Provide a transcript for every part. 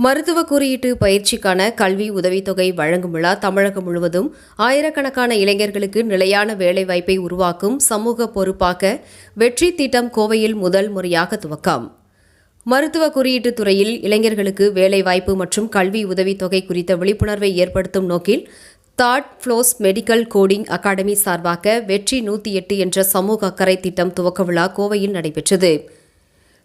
மருத்துவ குறியீட்டு பயிற்சிக்கான கல்வி உதவித்தொகை வழங்கும் விழா தமிழகம் முழுவதும் ஆயிரக்கணக்கான இளைஞர்களுக்கு நிலையான வேலைவாய்ப்பை உருவாக்கும் சமூக பொறுப்பாக்க வெற்றி திட்டம் கோவையில் முதல் முறையாக துவக்கம். மருத்துவ குறியீட்டுத் துறையில் இளைஞர்களுக்கு வேலைவாய்ப்பு மற்றும் கல்வி உதவித்தொகை குறித்த விழிப்புணர்வை ஏற்படுத்தும் நோக்கில் Thoughtflows Medical Coding Academy சார்பாக வெற்றி 108 என்ற சமூக அக்கறை திட்டம் துவக்க விழா கோவையில் நடைபெற்றது.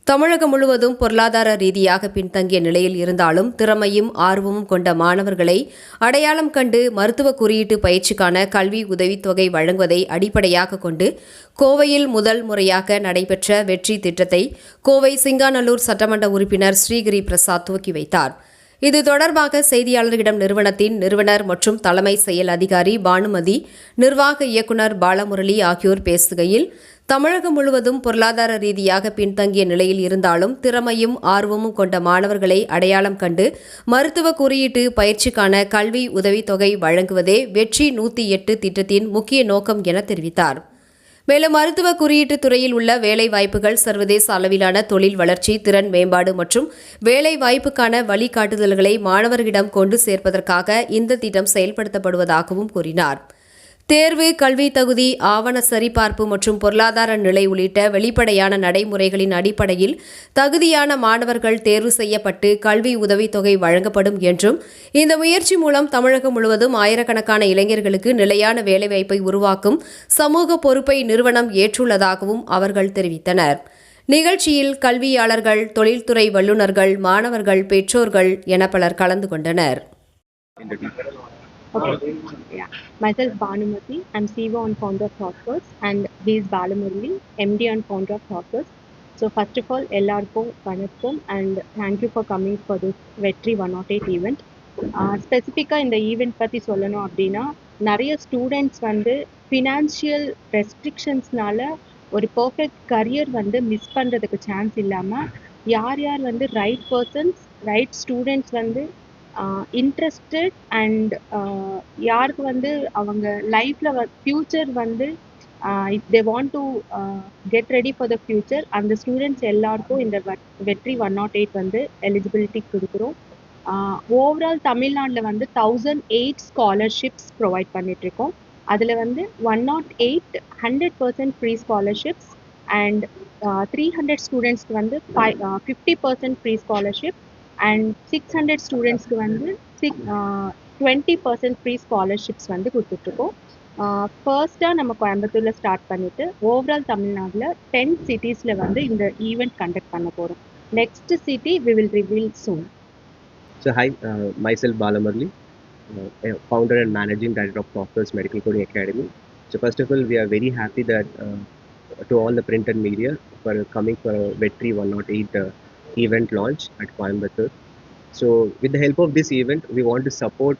தமிழகம் முழுவதும் பொருளாதார ரீதியாக பின்தங்கிய நிலையில் இருந்தாலும் திறமையும் ஆர்வமும் கொண்ட மாணவர்களை அடையாளம் கண்டு மருத்துவ குறியீட்டு பயிற்சிக்கான கல்வி உதவித்தொகை வழங்குவதை அடிப்படையாக கொண்டு கோவையில் முதல் முறையாக நடைபெற்ற வெற்றி திட்டத்தை கோவை சிங்காநல்லூர் சட்டமன்ற உறுப்பினர் ஸ்ரீகிரி பிரசாத் துவக்கி வைத்தார். இது தொடர்பாக செய்தியாளர்களிடம் நிறுவனத்தின் நிறுவனர் மற்றும் தலைமை செயல் அதிகாரி பானுமதி, நிர்வாக இயக்குநர் பாலமுரளி ஆகியோர் பேசுகையில், தமிழகம் முழுவதும் பொருளாதார ரீதியாக பின்தங்கிய நிலையில் இருந்தாலும் திறமையும் ஆர்வமும் கொண்ட மாணவர்களை அடையாளம் கண்டு மருத்துவ குறியீட்டு பயிற்சிக்கான கல்வி உதவித்தொகை வழங்குவதே வெற்றி 108 திட்டத்தின் முக்கிய நோக்கம் என தெரிவித்தார். மேலும் மருத்துவ குறியீட்டுத் துறையில் உள்ள வேலைவாய்ப்புகள், சர்வதேச அளவிலான தொழில் வளர்ச்சி, திறன் மேம்பாடு மற்றும் வேலைவாய்ப்புக்கான வழிகாட்டுதல்களை மாணவர்களிடம் கொண்டு சேர்ப்பதற்காக இந்த திட்டம் செயல்படுத்தப்படுவதாகவும் கூறினார். தேர்வு, கல்வி தகுதி, ஆவண சரிபார்ப்பு மற்றும் பொருளாதார நிலை உள்ளிட்ட வெளிப்படையான நடைமுறைகளின் அடிப்படையில் தகுதியான மாணவர்கள் தேர்வு செய்யப்பட்டு கல்வி உதவித்தொகை வழங்கப்படும் என்றும், இந்த முயற்சி மூலம் தமிழகம் முழுவதும் ஆயிரக்கணக்கான இளைஞர்களுக்கு நிலையான வேலைவாய்ப்பை உருவாக்கும் சமூக பொறுப்பை நிறுவனம் ஏற்றுள்ளதாகவும் அவர்கள் தெரிவித்தனர். நிகழ்ச்சியில் கல்வியாளர்கள், தொழில்துறை வல்லுநர்கள், மாணவர்கள், பெற்றோர்கள் என பலர் கலந்து கொண்டனர். Okay. Yeah. Myself Bhanumati. I'm CEO and founder of ThoughtFirst, and this is Balamurali, MD and founder of ThoughtFirst. So first of all, எல்லாருக்கும் வணக்கம் and thank you for coming for this வெற்றி 108 event. ஸ்பெசிஃபிக்காக இந்த event பற்றி சொல்லணும் அப்படின்னா, நிறைய students வந்து ஃபினான்ஷியல் ரெஸ்ட்ரிக்ஷன்ஸ்னால ஒரு பர்ஃபெக்ட் கரியர் வந்து மிஸ் பண்ணுறதுக்கு சான்ஸ் இல்லாமல், யார் யார் வந்து ரைட் பர்சன்ஸ், ரைட் ஸ்டூடெண்ட்ஸ் வந்து இன்ட்ரெஸ்டட் அண்ட் யாருக்கு வந்து அவங்க லைஃப்பில் ஃப்யூச்சர் வந்து if they want to get ready for the future, அந்த ஸ்டூடெண்ட்ஸ் எல்லாருக்கும் இந்த வெற்றி 108 வந்து எலிஜிபிலிட்டி கொடுக்குறோம். ஓவரால் தமிழ்நாட்டில் வந்து 1008 ஸ்காலர்ஷிப்ஸ் ப்ரொவைட் பண்ணிகிட்ருக்கோம். அதில் வந்து 108 100% ஃப்ரீ ஸ்காலர்ஷிப்ஸ் அண்ட் 300 ஸ்டூடெண்ட்ஸ்க்கு வந்து 50% ஃப்ரீ ஸ்காலர்ஷிப் அண்ட் 600 ஸ்டூடெண்ட்ஸ்க்கு வந்து 20% ஃப்ரீ ஸ்காலர்ஷிப்ஸ் வந்து கொடுத்துட்ருக்கோம். ஃபர்ஸ்ட்டாக நம்ம கோயம்புத்தூரில் ஸ்டார்ட் பண்ணிவிட்டு ஓவரால் தமிழ்நாட்டில் 10 சிட்டிஸில் வந்து இந்த ஈவெண்ட் கண்டக்ட் பண்ண போகிறோம். Next city we will reveal soon. So hi, myself Balamurali, founder and managing director of ThoughtFirst Medical Coding Academy. So first of all, we are very happy that to all the print and media for coming for Vetri 108 event launch at Coimbatore. So with the help of this event, we want to support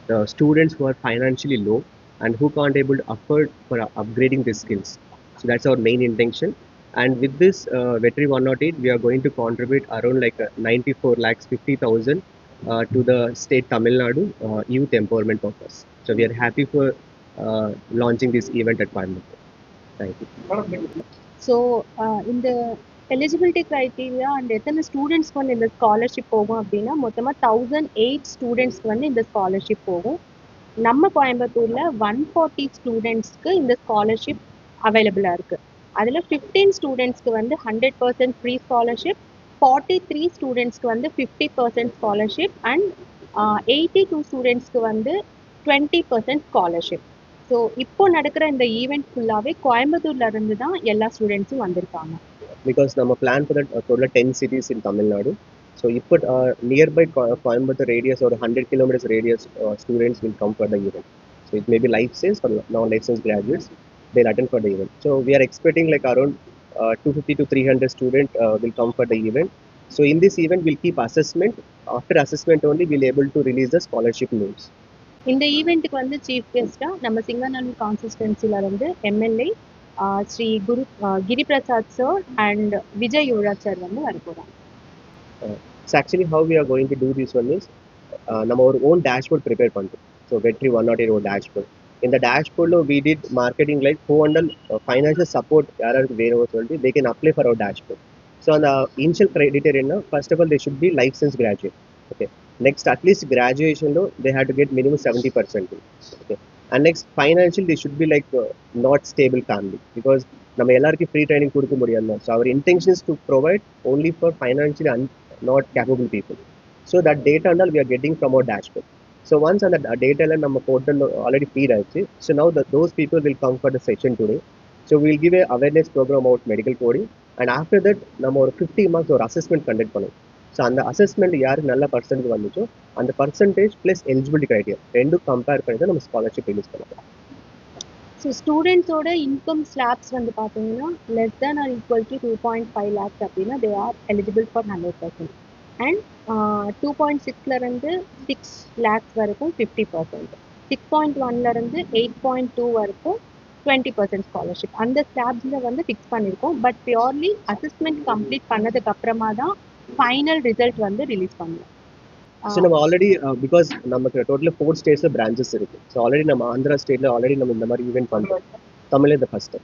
the students who are financially low and who can't able to afford for upgrading their skills. So that's our main intention. And with this Vetri 108, we are going to contribute around like 94,50,000 to the state Tamil Nadu youth empowerment purpose. So we are happy for launching this event at Coimbatore. Thank you. So in the eligibility criteria and எத்தனை ஸ்டூடெண்ட்ஸ்க்கு வந்து இந்த scholarship போகும் அப்படின்னா, மொத்தமாக 1008 ஸ்டூடெண்ட்ஸ்க்கு வந்து இந்த ஸ்காலர்ஷிப் போகும். நம்ம கோயம்புத்தூரில் 140 ஸ்டூடெண்ட்ஸ்க்கு இந்த ஸ்காலர்ஷிப் அவைலபிளாக இருக்குது. அதில் 15 ஸ்டூடெண்ட்ஸ்க்கு வந்து 100% ஃப்ரீ ஸ்காலர்ஷிப், 43 ஸ்டூடெண்ட்ஸ்க்கு வந்து 50% ஸ்காலர்ஷிப் அண்ட் 82 ஸ்டூடெண்ட்ஸ்க்கு வந்து 20% ஸ்காலர்ஷிப். ஸோ இப்போ நடக்கிற இந்த ஈவெண்ட் ஃபுல்லாகவே கோயம்புத்தூர்ல இருந்து தான் எல்லா ஸ்டூடெண்ட்ஸும் வந்திருக்காங்க. Because நம்ம plan for that total 10 cities in Tamil Nadu. So if put nearby Coimbatore radius or 100 kilometers radius, students will come for the event. So it may be life-science or non-life-science graduates, they'll attend for the event. So we are expecting like around 250 to 300 students will come for the event. So in this event, we'll keep assessment. After assessment only, we'll able to release the scholarship names. இந்த ஈவெண்ட்டுக்கு வந்து chief கெஸ்ட்டாக நம்ம சிங்காநல்லூர் கான்ஸ்டிட்யூன்சில இருந்து MLA Shri Giriprasad sir and Vijay Yuvaraj sir வந்து வரப்போகிறாங்க. So actually how we are going to do this one is நம்ம ஒரு own dashboard prepare பண்ணுறோம். So Vetri 108 dashboard. In the dashboard we did marketing like who handle financial support யாராருக்கு வேணும் சொல்லிட்டு they can apply for our dashboard. So அந்த initial criteria என்ன, first of all they should be licence graduate. Okay, next at least கிராஜுவேஷன்లో they have to get minimum 70%. ஓகே, and next financially they should be like not stable family, because நம்ம எல்லாருக்கும் free training கொடுக்க முடியாது. So அவர் intentions to provide only for financially not capable people. So that data and all we are getting from our dashboard. So once அந்த டேட்டால நம்ம portal already feet ஆயிடுச்சு. So now those people will come for the session today. So we'll give a awareness program about medical coding, and after that நம்ம ஒரு 50 marks ஒரு assessment conduct பண்ணுவோம். So அந்த assessment யாருக்கு நல்ல பர்சன்டேஜ் வந்துச்சோ அந்த பர்சன்டேஜ் ப்ளஸ் எலிஜிபிலிட்டி கிரைட்டீரியா ரெண்டும் கம்பேர் பண்ணி தான் நம்ம ஸ்காலர்ஷிப் ரிலீஸ் பண்ணலாம். ஸோ ஸ்டூடெண்ட்ஸோட இன்கம் ஸ்லாப்ஸ் வந்து பார்த்தீங்கன்னா less than or equal to 2.5 lakhs அப்படின்னா they are eligible for 100%. And 2.6லேருந்து 6 lakhs வரைக்கும் 50%, 6.1லேருந்து 8.2 வரைக்கும் 20% ஸ்காலர்ஷிப். அந்த ஸ்லாப்ஸில் வந்து ஃபிக்ஸ் பண்ணியிருக்கோம். பட் பியூர்லி அசஸ்மெண்ட் கம்ப்ளீட் பண்ணதுக்கு அப்புறமா தான் ஃபைனல் ரிசல்ட் வந்து ரிலீஸ் பண்ணுவோம். ஸோ நம்ம ஆல்ரெடி பிகாஸ் நமக்கு டோட்டலாக 4 ஸ்டேட்ஸில் பிரான்ச்சஸ் இருக்குது. ஸோ ஆல்ரெடி நம்ம ஆந்திரா ஸ்டேட்டில் ஆல்ரெடி நம்ம இந்த மாதிரி ஈவெண்ட் பண்ணுறோம். தமிழ் இந்த ஃபர்ஸ்ட்.